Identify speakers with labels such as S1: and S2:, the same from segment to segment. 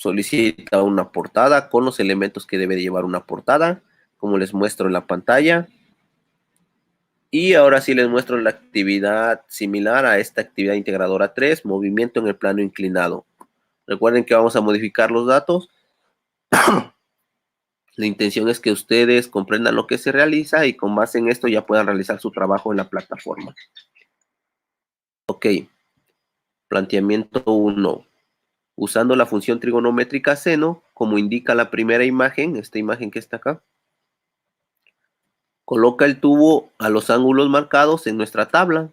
S1: solicita una portada con los elementos que debe de llevar una portada, como les muestro en la pantalla. Y ahora sí les muestro la actividad similar a esta actividad integradora 3, movimiento en el plano inclinado. Recuerden que vamos a modificar los datos. La intención es que ustedes comprendan lo que se realiza y con base en esto ya puedan realizar su trabajo en la plataforma. Ok. Planteamiento 1. Usando la función trigonométrica seno, como indica la primera imagen, esta imagen que está acá, coloca el tubo a los ángulos marcados en nuestra tabla.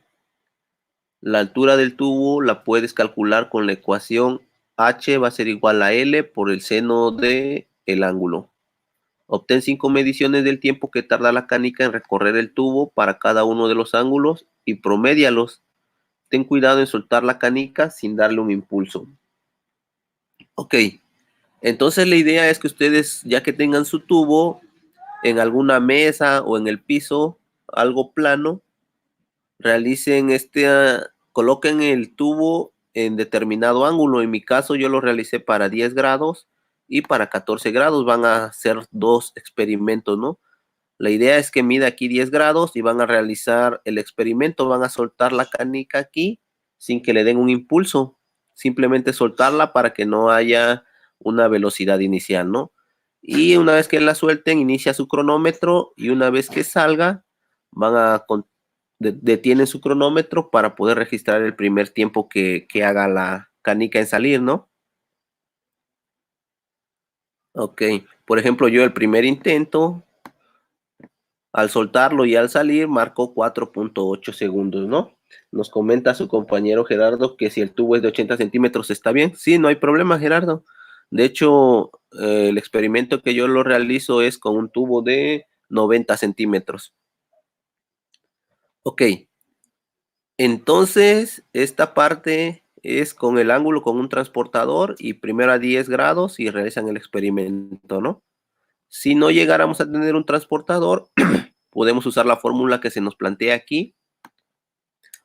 S1: La altura del tubo la puedes calcular con la ecuación h va a ser igual a L por el seno del ángulo. Obtén 5 mediciones del tiempo que tarda la canica en recorrer el tubo para cada uno de los ángulos y promédialos. Ten cuidado en soltar la canica sin darle un impulso. Ok, entonces la idea es que ustedes, ya que tengan su tubo en alguna mesa o en el piso, algo plano, realicen coloquen el tubo en determinado ángulo. En mi caso yo lo realicé para 10 grados y para 14 grados. Van a hacer 2 experimentos, ¿no? La idea es que mida aquí 10 grados y van a realizar el experimento. Van a soltar la canica aquí sin que le den un impulso. Simplemente soltarla para que no haya una velocidad inicial, ¿no? Y una vez que la suelten, inicia su cronómetro y una vez que salga, detienen su cronómetro para poder registrar el primer tiempo que haga la canica en salir, ¿no? Ok, por ejemplo, yo el primer intento, al soltarlo y al salir, marcó 4.8 segundos, ¿no? Nos comenta su compañero Gerardo que si el tubo es de 80 centímetros está bien. Sí, no hay problema, Gerardo. De hecho, el experimento que yo lo realizo es con un tubo de 90 centímetros. Ok. Entonces, esta parte es con el ángulo con un transportador y primero a 10 grados y realizan el experimento, ¿no? Si no llegáramos a tener un transportador, podemos usar la fórmula que se nos plantea aquí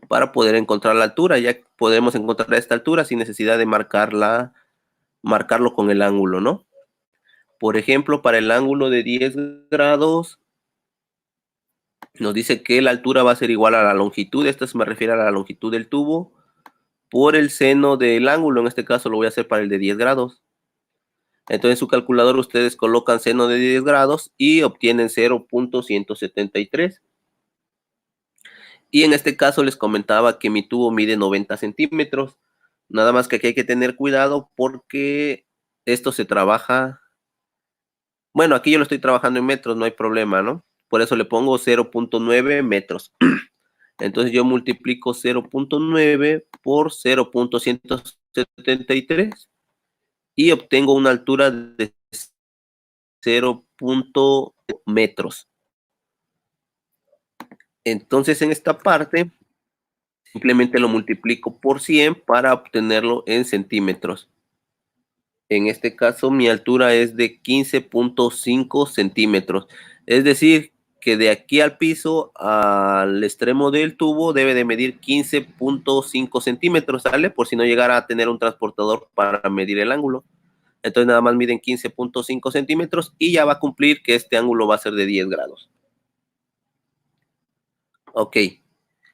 S1: para poder encontrar la altura. Ya podemos encontrar esta altura sin necesidad de marcarlo con el ángulo, ¿no? Por ejemplo, para el ángulo de 10 grados, nos dice que la altura va a ser igual a la longitud. Esto se me refiere a la longitud del tubo por el seno del ángulo. En este caso lo voy a hacer para el de 10 grados. Entonces en su calculador ustedes colocan seno de 10 grados y obtienen 0.173. Y en este caso les comentaba que mi tubo mide 90 centímetros. Nada más que aquí hay que tener cuidado porque esto se trabaja. Bueno, aquí yo lo estoy trabajando en metros, no hay problema, ¿no? Por eso le pongo 0.9 metros. Entonces yo multiplico 0.9 por 0.173 y obtengo una altura de 0. metros. Entonces en esta parte simplemente lo multiplico por 100 para obtenerlo en centímetros. En este caso mi altura es de 15.5 centímetros. Es decir, que de aquí al piso al extremo del tubo debe de medir 15.5 centímetros, ¿sale? Por si no llegara a tener un transportador para medir el ángulo. Entonces nada más miden 15.5 centímetros y ya va a cumplir que este ángulo va a ser de 10 grados. Ok.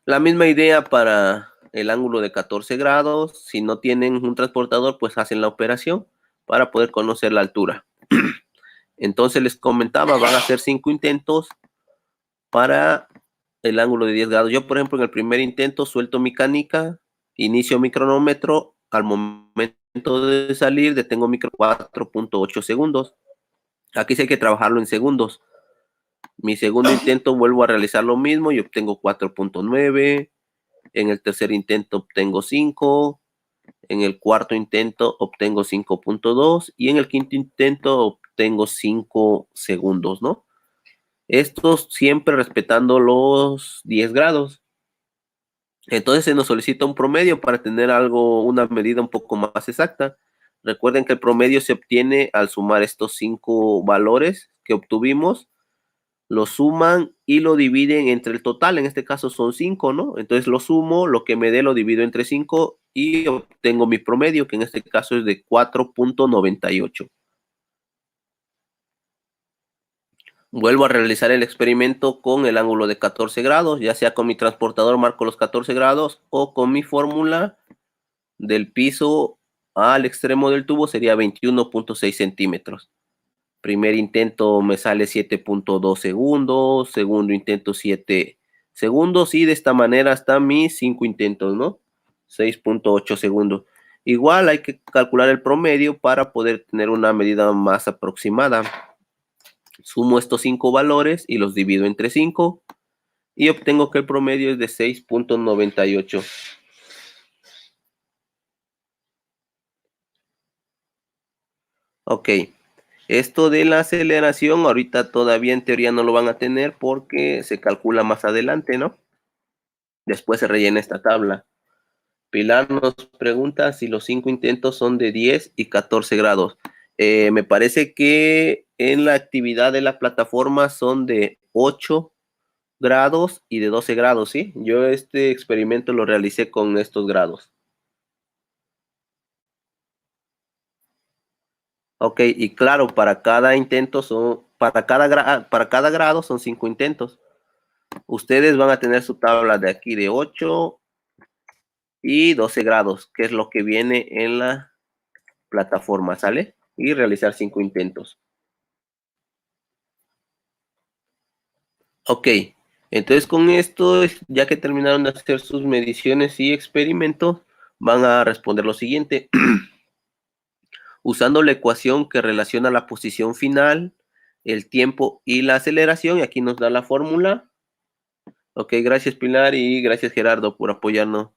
S1: La misma idea para el ángulo de 14 grados. Si no tienen un transportador, pues hacen la operación para poder conocer la altura. Entonces les comentaba, van a hacer 5 intentos para el ángulo de 10 grados. Yo, por ejemplo, en el primer intento suelto mi canica, inicio mi cronómetro. Al momento de salir, detengo mi 4.8 segundos. Aquí sí hay que trabajarlo en segundos. Mi segundo intento vuelvo a realizar lo mismo y obtengo 4.9. En el tercer intento obtengo 5. En el cuarto intento obtengo 5.2. Y en el quinto intento obtengo 5 segundos, ¿no? Esto siempre respetando los 10 grados. Entonces se nos solicita un promedio para tener una medida un poco más exacta. Recuerden que el promedio se obtiene al sumar estos 5 valores que obtuvimos. lo suman y lo dividen entre el total. En este caso son 5, ¿no? Entonces lo sumo, lo que me dé lo divido entre 5 y obtengo mi promedio, que en este caso es de 4.98. Vuelvo a realizar el experimento con el ángulo de 14 grados, ya sea con mi transportador marco los 14 grados o con mi fórmula del piso al extremo del tubo sería 21.6 centímetros. Primer intento me sale 7.2 segundos, segundo intento 7 segundos y de esta manera están mis 5 intentos, ¿no? 6.8 segundos. Igual hay que calcular el promedio para poder tener una medida más aproximada. Sumo estos 5 valores y los divido entre 5 y obtengo que el promedio es de 6.98. Ok, esto de la aceleración ahorita todavía en teoría no lo van a tener porque se calcula más adelante, ¿no? Después se rellena esta tabla. Pilar nos pregunta si los 5 intentos son de 10 y 14 grados. Me parece que en la actividad de la plataforma son de 8 grados y de 12 grados, ¿sí? Yo este experimento lo realicé con estos grados. Ok, y claro, para cada intento para cada grado son 5 intentos. Ustedes van a tener su tabla de aquí de 8 y 12 grados, que es lo que viene en la plataforma, ¿sale? Y realizar 5 intentos. Ok, entonces con esto, ya que terminaron de hacer sus mediciones y experimentos, van a responder lo siguiente. Usando la ecuación que relaciona la posición final, el tiempo y la aceleración, y aquí nos da la fórmula. Ok, gracias Pilar y gracias Gerardo por apoyarnos.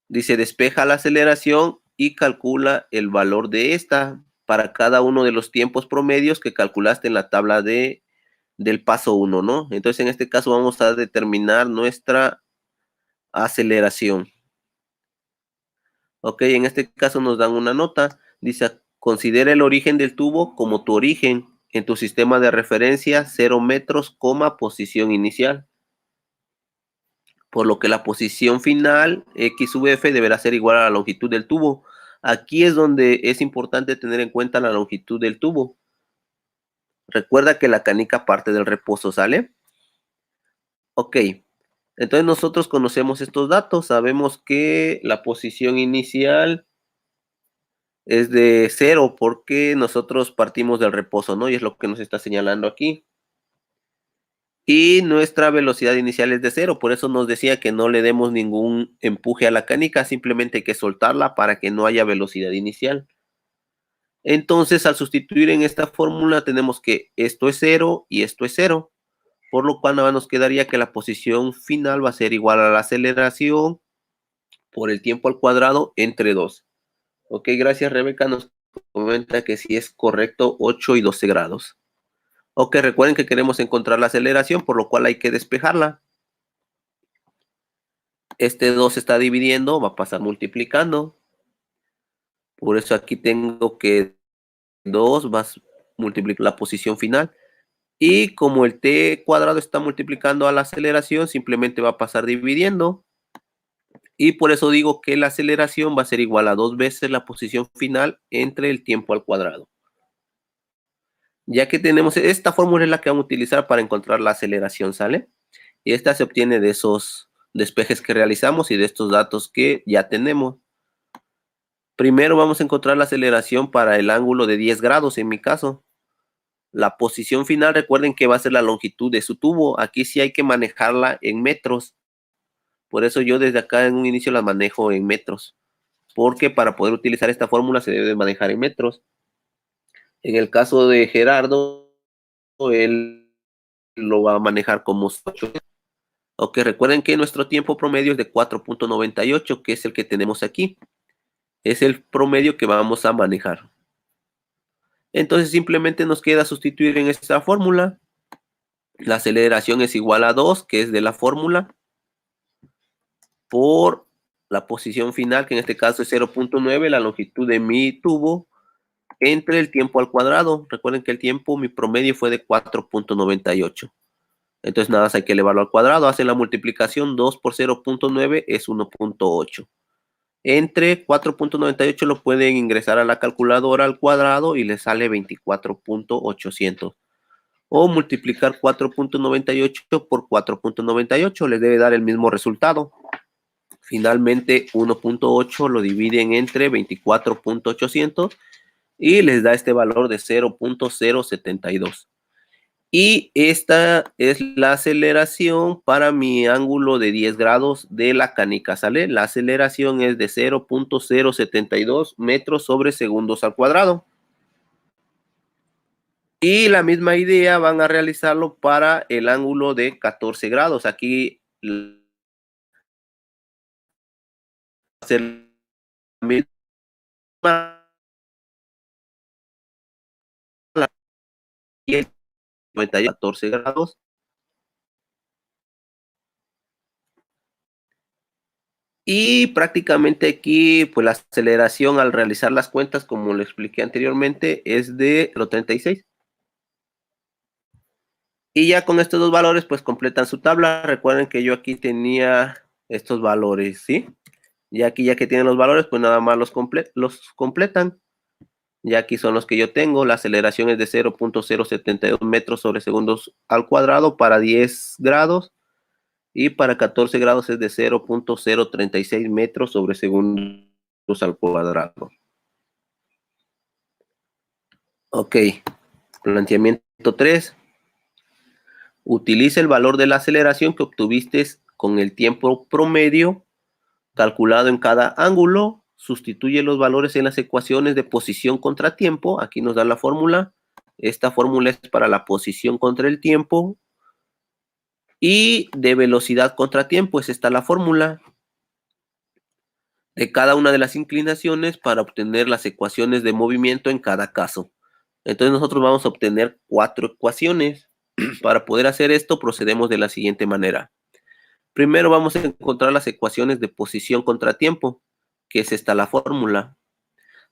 S1: Dice, despeja la aceleración y calcula el valor de esta para cada uno de los tiempos promedios que calculaste en la tabla del paso 1, ¿no? Entonces, en este caso vamos a determinar nuestra aceleración. Ok, en este caso nos dan una nota. Dice, considera el origen del tubo como tu origen en tu sistema de referencia, 0 metros, posición inicial. Por lo que la posición final, X sub F, deberá ser igual a la longitud del tubo. Aquí es donde es importante tener en cuenta la longitud del tubo. Recuerda que la canica parte del reposo, ¿sale? Ok, entonces nosotros conocemos estos datos, sabemos que la posición inicial es de 0 porque nosotros partimos del reposo, ¿no? Y es lo que nos está señalando aquí. Y nuestra velocidad inicial es de 0, por eso nos decía que no le demos ningún empuje a la canica, simplemente hay que soltarla para que no haya velocidad inicial. Entonces, al sustituir en esta fórmula, tenemos que esto es 0 y esto es 0, por lo cual nada más nos quedaría que la posición final va a ser igual a la aceleración por el tiempo al cuadrado entre 2. Ok, gracias Rebeca, nos comenta que si es correcto 8 y 12 grados. Ok, recuerden que queremos encontrar la aceleración, por lo cual hay que despejarla. Este 2 se está dividiendo, va a pasar multiplicando. Por eso aquí tengo que 2 va a multiplicar la posición final. Y como el t cuadrado está multiplicando a la aceleración, simplemente va a pasar dividiendo. Y por eso digo que la aceleración va a ser igual a 2 veces la posición final entre el tiempo al cuadrado. Ya que tenemos esta fórmula es la que vamos a utilizar para encontrar la aceleración, ¿sale? Y esta se obtiene de esos despejes que realizamos y de estos datos que ya tenemos. Primero vamos a encontrar la aceleración para el ángulo de 10 grados en mi caso. La posición final, recuerden que va a ser la longitud de su tubo. Aquí sí hay que manejarla en metros. Por eso yo desde acá en un inicio la manejo en metros. Porque para poder utilizar esta fórmula se debe manejar en metros. En el caso de Gerardo, él lo va a manejar como 8. Ok, recuerden que nuestro tiempo promedio es de 4.98, que es el que tenemos aquí. Es el promedio que vamos a manejar. Entonces simplemente nos queda sustituir en esta fórmula. La aceleración es igual a 2, que es de la fórmula, por la posición final, que en este caso es 0.9, la longitud de mi tubo, entre el tiempo al cuadrado. Recuerden que el tiempo, mi promedio fue de 4.98. Entonces nada más hay que elevarlo al cuadrado. Hacen la multiplicación, 2 por 0.9 es 1.8. Entre 4.98 lo pueden ingresar a la calculadora al cuadrado y les sale 24.800. O multiplicar 4.98 por 4.98 les debe dar el mismo resultado. Finalmente 1.8 lo dividen entre 24.800 y les da este valor de 0.072. Y esta es la aceleración para mi ángulo de 10 grados de la canica, ¿sale? La aceleración es de 0.072 metros sobre segundos al cuadrado. Y la misma idea van a realizarlo para el ángulo de 14 grados. Aquí hacer la misma y el 14 grados. Y prácticamente aquí, pues la aceleración al realizar las cuentas, como lo expliqué anteriormente, es de 36. Y ya con estos dos valores, pues completan su tabla. Recuerden que yo aquí tenía estos valores, ¿sí? Y aquí ya que tienen los valores, pues nada más los completan. Ya aquí son los que yo tengo. La aceleración es de 0.072 metros sobre segundos al cuadrado para 10 grados. Y para 14 grados es de 0.036 metros sobre segundos al cuadrado. Ok, planteamiento 3. Utiliza el valor de la aceleración que obtuviste con el tiempo promedio calculado en cada ángulo. Sustituye los valores en las ecuaciones de posición contra tiempo. Aquí nos da la fórmula. Esta fórmula es para la posición contra el tiempo. Y de velocidad contra tiempo, es esta la fórmula de cada una de las inclinaciones para obtener las ecuaciones de movimiento en cada caso. Entonces nosotros vamos a obtener 4 ecuaciones. Para poder hacer esto procedemos de la siguiente manera. Primero vamos a encontrar las ecuaciones de posición contra tiempo, que es esta la fórmula.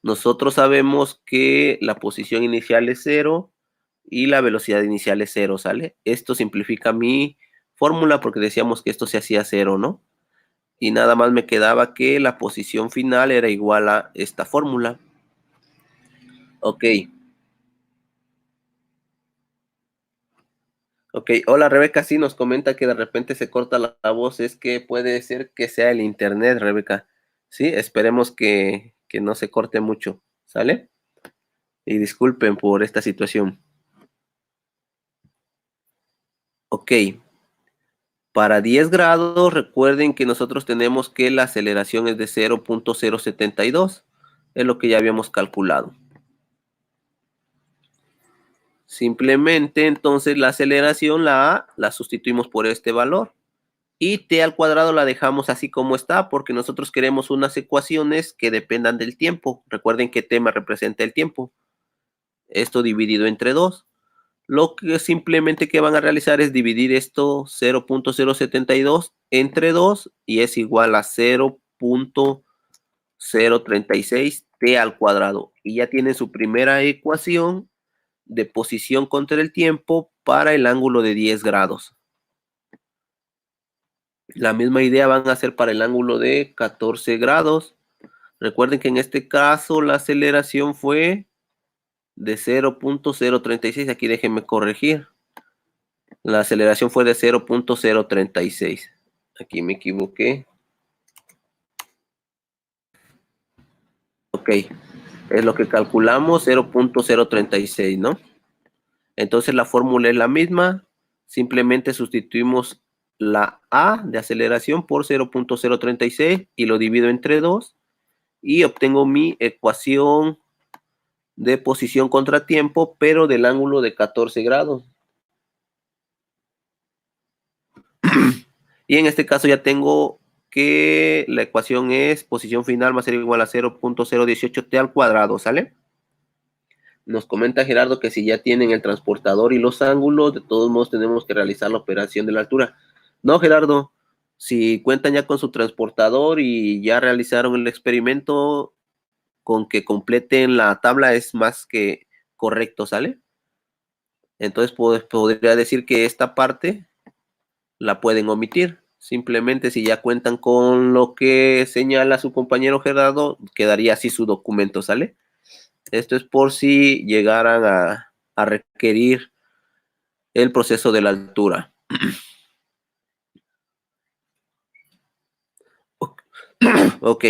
S1: Nosotros sabemos que la posición inicial es 0 y la velocidad inicial es 0, ¿sale? Esto simplifica mi fórmula porque decíamos que esto se hacía 0, ¿no? Y nada más me quedaba que la posición final era igual a esta fórmula. Ok. Ok, hola Rebeca, sí nos comenta que de repente se corta la voz, es que puede ser que sea el internet, Rebeca. Sí, esperemos que no se corte mucho, ¿sale? Y disculpen por esta situación. Ok, para 10 grados recuerden que nosotros tenemos que la aceleración es de 0.072, es lo que ya habíamos calculado. Simplemente entonces la aceleración, la A, la sustituimos por este valor. Y t al cuadrado la dejamos así como está porque nosotros queremos unas ecuaciones que dependan del tiempo. Recuerden que t me representa el tiempo. Esto dividido entre 2. Lo que simplemente que van a realizar es dividir esto 0.072 entre 2 y es igual a 0.036 t al cuadrado. Y ya tienen su primera ecuación de posición contra el tiempo para el ángulo de 10 grados. La misma idea van a hacer para el ángulo de 14 grados. Recuerden que en este caso la aceleración fue de 0.036. Aquí déjenme corregir. La aceleración fue de 0.036. Aquí me equivoqué. Ok, es lo que calculamos, 0.036, ¿no? Entonces la fórmula es la misma. Simplemente sustituimos la A de aceleración por 0.036 y lo divido entre 2. Y obtengo mi ecuación de posición contra tiempo, pero del ángulo de 14 grados. Y en este caso ya tengo que la ecuación es posición final va a ser igual a 0.018 t al cuadrado, ¿sale? Nos comenta Gerardo que si ya tienen el transportador y los ángulos, de todos modos tenemos que realizar la operación de la altura. No, Gerardo, si cuentan ya con su transportador y ya realizaron el experimento, con que completen la tabla es más que correcto, ¿sale? Entonces podría decir que esta parte la pueden omitir. Simplemente si ya cuentan con lo que señala su compañero Gerardo, quedaría así su documento, ¿sale? Esto es por si llegaran a requerir el proceso de la altura. Ok.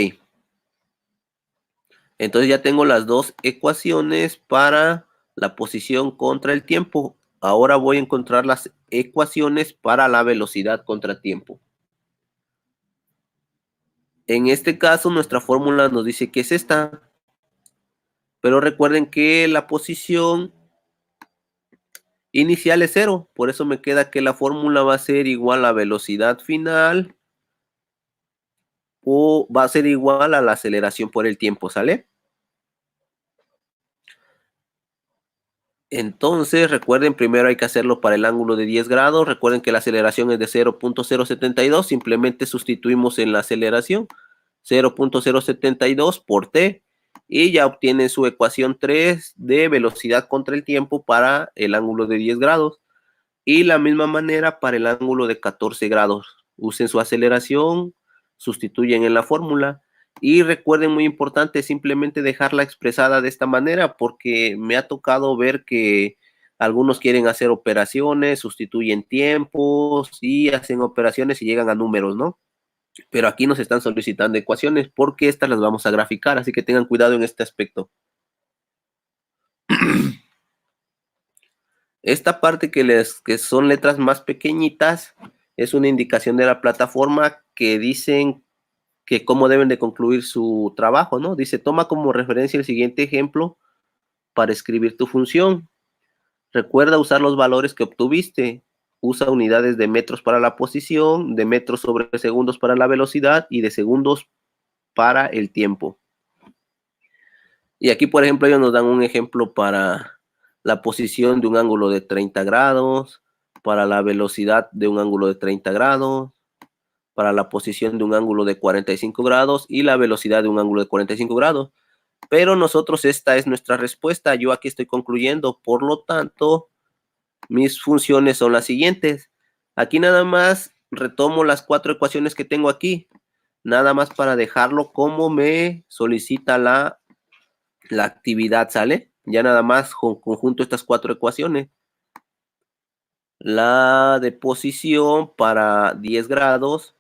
S1: Entonces ya tengo las dos ecuaciones para la posición contra el tiempo. Ahora voy a encontrar las ecuaciones para la velocidad contra tiempo. En este caso, nuestra fórmula nos dice que es esta. Pero recuerden que la posición inicial es 0. Por eso me queda que la fórmula va a ser igual a velocidad final o va a ser igual a la aceleración por el tiempo, ¿sale? Entonces, recuerden, primero hay que hacerlo para el ángulo de 10 grados. Recuerden que la aceleración es de 0.072. Simplemente sustituimos en la aceleración 0.072 por t. Y ya obtienen su ecuación 3 de velocidad contra el tiempo para el ángulo de 10 grados. Y la misma manera para el ángulo de 14 grados. Usen su aceleración, sustituyen en la fórmula. Y recuerden, muy importante, simplemente dejarla expresada de esta manera, porque me ha tocado ver que algunos quieren hacer operaciones, sustituyen tiempos y hacen operaciones y llegan a números, ¿no? Pero aquí nos están solicitando ecuaciones porque estas las vamos a graficar, así que tengan cuidado en este aspecto. Esta parte que son letras más pequeñitas es una indicación de la plataforma que dicen que cómo deben de concluir su trabajo, ¿no? Dice, toma como referencia el siguiente ejemplo para escribir tu función. Recuerda usar los valores que obtuviste. Usa unidades de metros para la posición, de metros sobre segundos para la velocidad y de segundos para el tiempo. Y aquí, por ejemplo, ellos nos dan un ejemplo para la posición de un ángulo de 30 grados, para la velocidad de un ángulo de 30 grados, para la posición de un ángulo de 45 grados y la velocidad de un ángulo de 45 grados. Pero nosotros, esta es nuestra respuesta. Yo aquí estoy concluyendo. Por lo tanto, mis funciones son las siguientes. Aquí nada más retomo las 4 ecuaciones que tengo aquí. Nada más para dejarlo como me solicita la actividad, ¿sale? Ya nada más conjunto estas 4 ecuaciones. La de posición para 10 grados,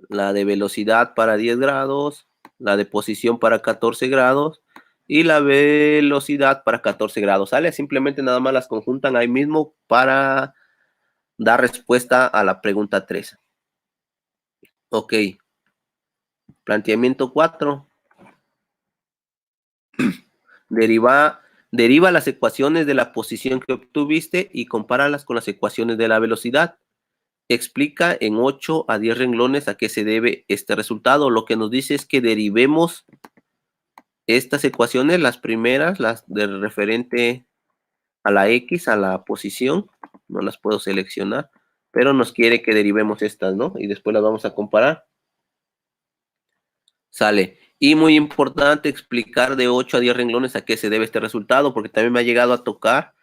S1: la de velocidad para 10 grados, la de posición para 14 grados y la velocidad para 14 grados, ¿sale? Simplemente nada más las conjuntan ahí mismo para dar respuesta a la pregunta 3. Ok. Planteamiento 4. Deriva las ecuaciones de la posición que obtuviste y compáralas con las ecuaciones de la velocidad. Explica en 8 a 10 renglones a qué se debe este resultado. Lo que nos dice es que derivemos estas ecuaciones, las primeras, las del referente a la X, a la posición, no las puedo seleccionar, pero nos quiere que derivemos estas, ¿no? Y después las vamos a comparar. Sale. Y muy importante explicar de 8 a 10 renglones a qué se debe este resultado, porque también me ha llegado a tocar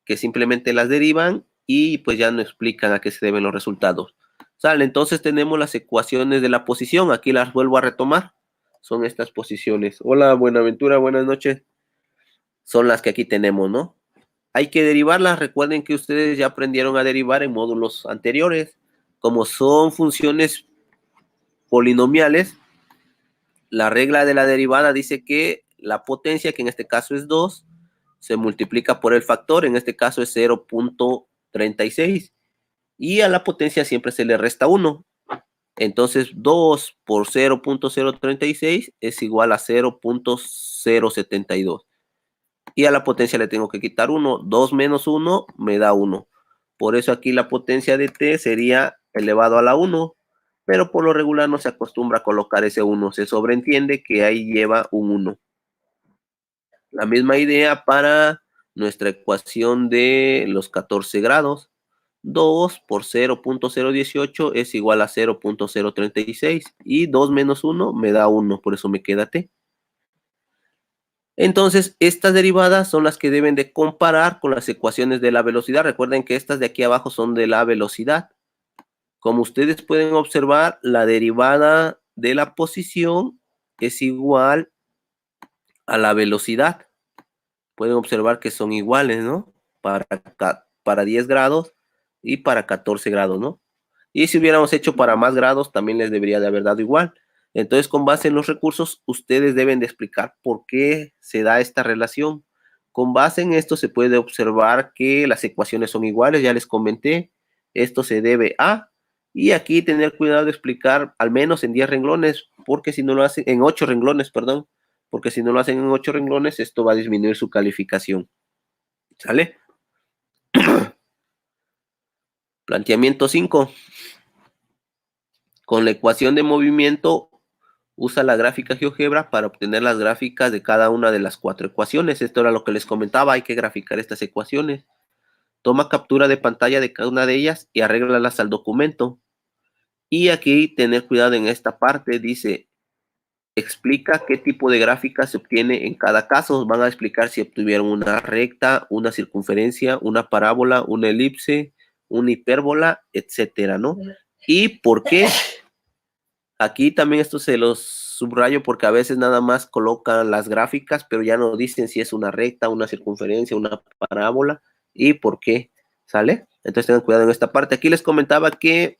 S1: que simplemente las derivan y pues ya no explican a qué se deben los resultados. Sale, entonces tenemos las ecuaciones de la posición, aquí las vuelvo a retomar, son estas posiciones. Hola, Buenaventura, buenas noches. Son las que aquí tenemos, ¿no? Hay que derivarlas, recuerden que ustedes ya aprendieron a derivar en módulos anteriores, como son funciones polinomiales. La regla de la derivada dice que la potencia, que en este caso es 2, se multiplica por el factor, en este caso es 0.36, y a la potencia siempre se le resta 1. Entonces 2 por 0.036 es igual a 0.072. Y a la potencia le tengo que quitar 1. 2 menos 1 me da 1. Por eso aquí la potencia de t sería elevado a la 1. Pero por lo regular no se acostumbra a colocar ese 1. Se sobreentiende que ahí lleva un 1. La misma idea para nuestra ecuación de los 14 grados. 2 por 0.018 es igual a 0.036. Y 2 menos 1 me da 1. Por eso me queda t. Entonces, estas derivadas son las que deben de comparar con las ecuaciones de la velocidad. Recuerden que estas de aquí abajo son de la velocidad. Como ustedes pueden observar, la derivada de la posición es igual a la velocidad. Pueden observar que son iguales, ¿no? Para 10 grados y para 14 grados, ¿no? Y si hubiéramos hecho para más grados, también les debería de haber dado igual. Entonces, con base en los recursos, ustedes deben de explicar por qué se da esta relación. Con base en esto se puede observar que las ecuaciones son iguales, ya les comenté. Esto se debe a, y aquí tener cuidado de explicar al menos en 10 renglones, porque si no lo hacen, en 8 renglones, perdón, porque si no lo hacen en 8 renglones, esto va a disminuir su calificación. ¿Sale? Planteamiento 5. Con la ecuación de movimiento, usa la gráfica GeoGebra para obtener las gráficas de cada una de las 4 ecuaciones. Esto era lo que les comentaba, hay que graficar estas ecuaciones. Toma captura de pantalla de cada una de ellas y arréglalas al documento. Y aquí tener cuidado en esta parte, dice, explica qué tipo de gráfica se obtiene en cada caso. Van a explicar si obtuvieron una recta, una circunferencia, una parábola, una elipse, una hipérbola, etcétera, ¿no? Y por qué. Aquí también esto se los subrayo porque a veces nada más colocan las gráficas, pero ya no dicen si es una recta, una circunferencia, una parábola y por qué, ¿sale? Entonces tengan cuidado en esta parte. Aquí les comentaba que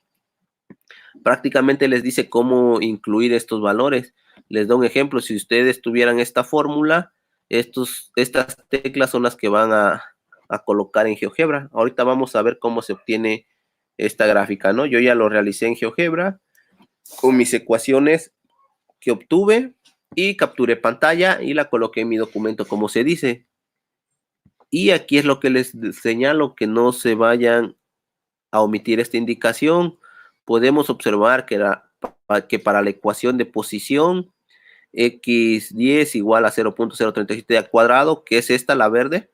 S1: prácticamente les dice cómo incluir estos valores. Les doy un ejemplo. Si ustedes tuvieran esta fórmula, estas teclas son las que van a colocar en GeoGebra. Ahorita vamos a ver cómo se obtiene esta gráfica, ¿no? Yo ya lo realicé en GeoGebra con mis ecuaciones que obtuve y capturé pantalla y la coloqué en mi documento como se dice. Y aquí es lo que les señalo, que no se vayan a omitir esta indicación. Podemos observar que para la ecuación de posición x10 igual a 0.037 al cuadrado, que es esta, la verde,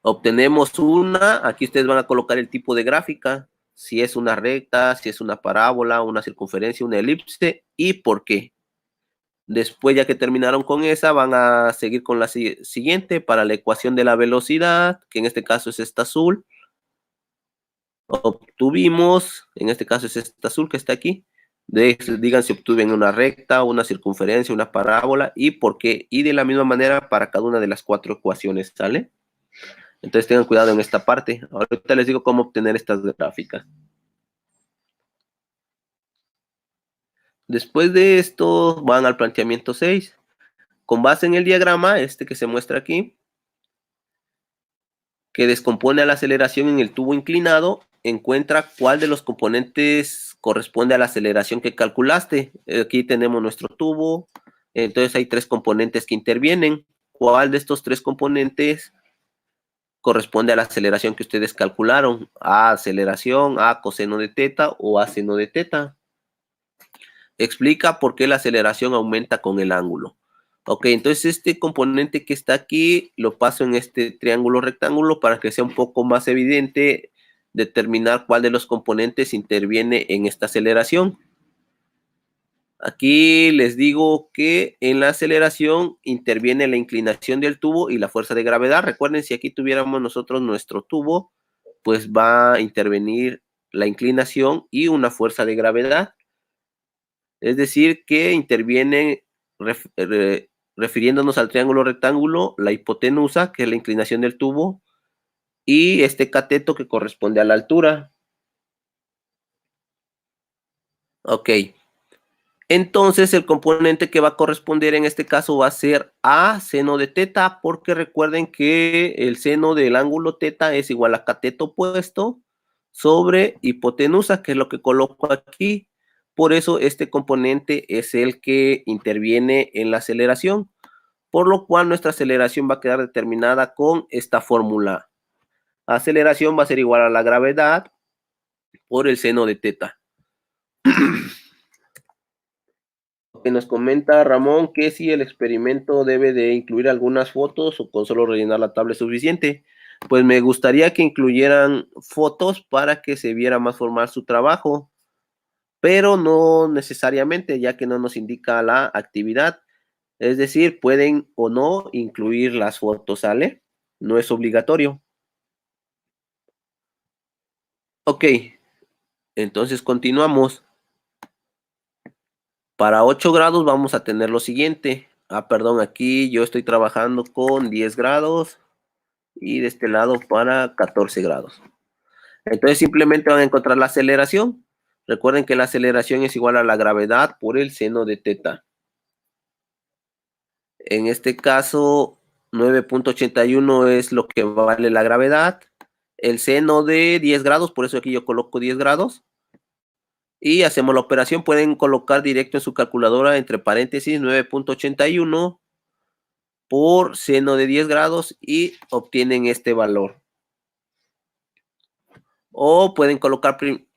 S1: obtenemos una, aquí ustedes van a colocar el tipo de gráfica, si es una recta, si es una parábola, una circunferencia, una elipse y por qué. Después, ya que terminaron con esa, van a seguir con la siguiente para la ecuación de la velocidad, que en este caso es esta azul. Obtuvimos, en este caso es esta azul que está aquí. Digan si obtuvieron una recta, una circunferencia, una parábola y por qué. Y de la misma manera para cada una de las 4 ecuaciones, ¿sale? Entonces tengan cuidado en esta parte. Ahorita les digo cómo obtener estas gráficas. Después de esto van al planteamiento 6. Con base en el diagrama, este que se muestra aquí, que descompone a la aceleración en el tubo inclinado, encuentra cuál de los componentes corresponde a la aceleración que calculaste. Aquí tenemos nuestro tubo, entonces hay 3 componentes que intervienen. ¿Cuál de estos 3 componentes corresponde a la aceleración que ustedes calcularon? A aceleración, A coseno de teta o A seno de teta. Explica por qué la aceleración aumenta con el ángulo. Ok, entonces este componente que está aquí lo paso en este triángulo rectángulo para que sea un poco más evidente determinar cuál de los componentes interviene en esta aceleración. Aquí les digo que en la aceleración interviene la inclinación del tubo y la fuerza de gravedad. Recuerden, si aquí tuviéramos nosotros nuestro tubo, pues va a intervenir la inclinación y una fuerza de gravedad. Es decir, que interviene, refiriéndonos al triángulo rectángulo, la hipotenusa, que es la inclinación del tubo, y este cateto que corresponde a la altura. Ok. Entonces, el componente que va a corresponder en este caso va a ser A seno de teta, porque recuerden que el seno del ángulo teta es igual a cateto opuesto sobre hipotenusa, que es lo que coloco aquí. Por eso este componente es el que interviene en la aceleración, por lo cual nuestra aceleración va a quedar determinada con esta fórmula. Aceleración va a ser igual a la gravedad por el seno de teta. Que nos comenta Ramón que si el experimento debe de incluir algunas fotos o con solo rellenar la tabla es suficiente. Pues me gustaría que incluyeran fotos para que se viera más formal su trabajo, pero no necesariamente, ya que no nos indica la actividad. Es decir, pueden o no incluir las fotos, ¿sale? No es obligatorio. Ok, entonces continuamos. Para 8 grados vamos a tener lo siguiente. Perdón, aquí yo estoy trabajando con 10 grados y de este lado para 14 grados. Entonces simplemente van a encontrar la aceleración. Recuerden que la aceleración es igual a la gravedad por el seno de teta. En este caso, 9.81 es lo que vale la gravedad. El seno de 10 grados, por eso aquí yo coloco 10 grados. Y hacemos la operación. Pueden colocar directo en su calculadora entre paréntesis 9.81 por seno de 10 grados y obtienen este valor. O pueden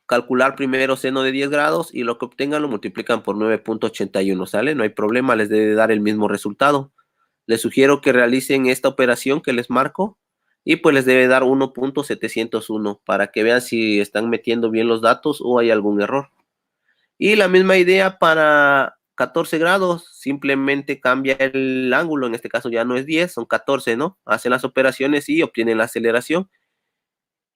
S1: calcular primero seno de 10 grados y lo que obtengan lo multiplican por 9.81, ¿sale? No hay problema, les debe dar el mismo resultado. Les sugiero que realicen esta operación que les marco y pues les debe dar 1.701 para que vean si están metiendo bien los datos o hay algún error. Y la misma idea para 14 grados, simplemente cambia el ángulo, en este caso ya no es 10, son 14, ¿no? Hacen las operaciones y obtienen la aceleración.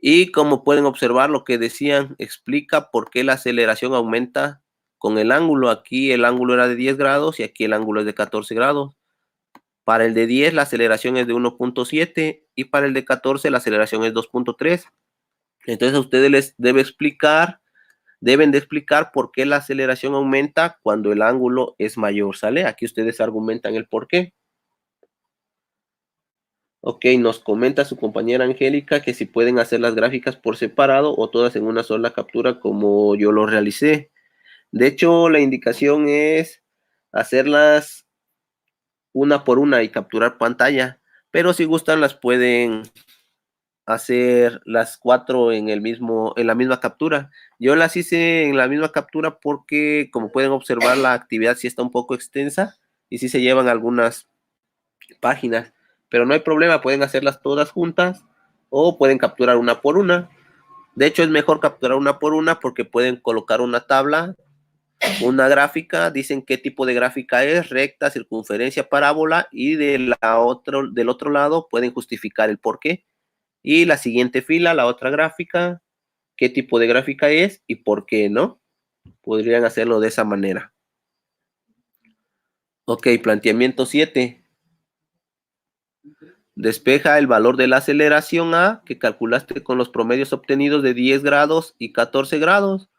S1: Y como pueden observar, lo que decían explica por qué la aceleración aumenta con el ángulo. Aquí el ángulo era de 10 grados y aquí el ángulo es de 14 grados. Para el de 10 la aceleración es de 1.7 y para el de 14 la aceleración es 2.3. Entonces a ustedes les deben de explicar por qué la aceleración aumenta cuando el ángulo es mayor, ¿sale? Aquí ustedes argumentan el por qué. Ok, nos comenta su compañera Angélica que si pueden hacer las gráficas por separado o todas en una sola captura como yo lo realicé. De hecho, la indicación es hacerlas una por una y capturar pantalla, pero si gustan las pueden hacer las 4 en la misma captura. Yo las hice en la misma captura porque, como pueden observar, la actividad sí está un poco extensa y sí se llevan algunas páginas, pero no hay problema, pueden hacerlas todas juntas o pueden capturar una por una. De hecho, es mejor capturar una por una porque pueden colocar una tabla, una gráfica, dicen qué tipo de gráfica es, recta, circunferencia, parábola, y del otro lado pueden justificar el por qué. Y la siguiente fila, la otra gráfica, qué tipo de gráfica es y por qué, ¿no? Podrían hacerlo de esa manera. Ok, planteamiento 7. Despeja el valor de la aceleración A que calculaste con los promedios obtenidos de 10 grados y 14 grados.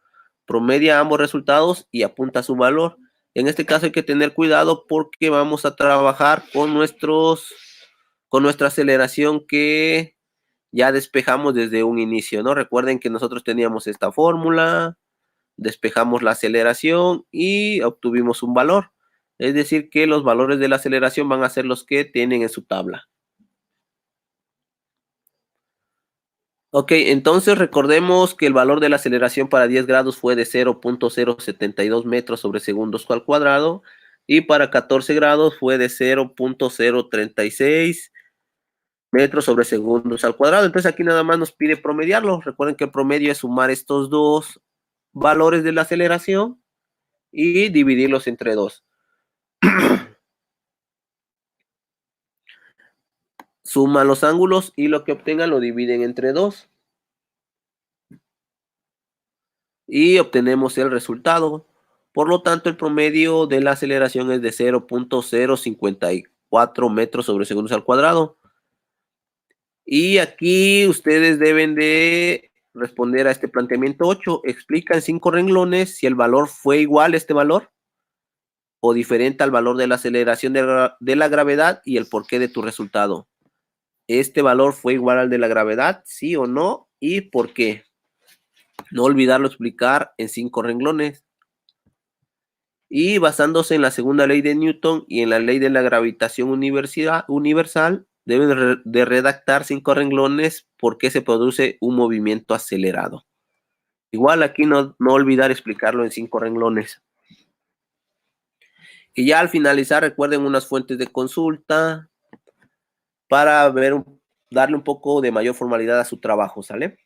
S1: Promedia ambos resultados y apunta su valor. En este caso hay que tener cuidado porque vamos a trabajar con nuestra aceleración que ya despejamos desde un inicio, ¿no? Recuerden que nosotros teníamos esta fórmula, despejamos la aceleración y obtuvimos un valor. Es decir, que los valores de la aceleración van a ser los que tienen en su tabla. Ok, entonces recordemos que el valor de la aceleración para 10 grados fue de 0.072 metros sobre segundos al cuadrado y para 14 grados fue de 0.036 metros sobre segundos al cuadrado. Entonces aquí nada más nos pide promediarlo. Recuerden que el promedio es sumar estos dos valores de la aceleración y dividirlos entre 2. Suman los ángulos y lo que obtengan lo dividen entre 2. Y obtenemos el resultado. Por lo tanto, el promedio de la aceleración es de 0.054 metros sobre segundos al cuadrado. Y aquí ustedes deben de responder a este planteamiento 8. Explica en 5 renglones si el valor fue igual a este valor o diferente al valor de la aceleración de la gravedad y el porqué de tu resultado. ¿Este valor fue igual al de la gravedad? ¿Sí o no? ¿Y por qué? No olvidarlo explicar en 5 renglones. Y basándose en la segunda ley de Newton y en la ley de la gravitación universal, deben de redactar 5 renglones por qué se produce un movimiento acelerado. Igual aquí no olvidar explicarlo en 5 renglones. Y ya al finalizar recuerden unas fuentes de consulta para darle un poco de mayor formalidad a su trabajo, ¿sale?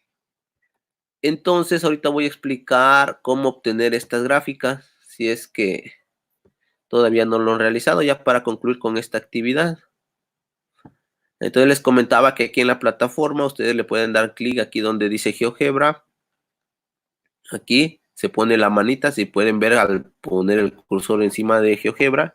S1: Entonces ahorita voy a explicar cómo obtener estas gráficas, si es que todavía no lo han realizado, ya para concluir con esta actividad. Entonces les comentaba que aquí en la plataforma ustedes le pueden dar clic aquí donde dice GeoGebra. Aquí se pone la manita, si pueden ver al poner el cursor encima de GeoGebra,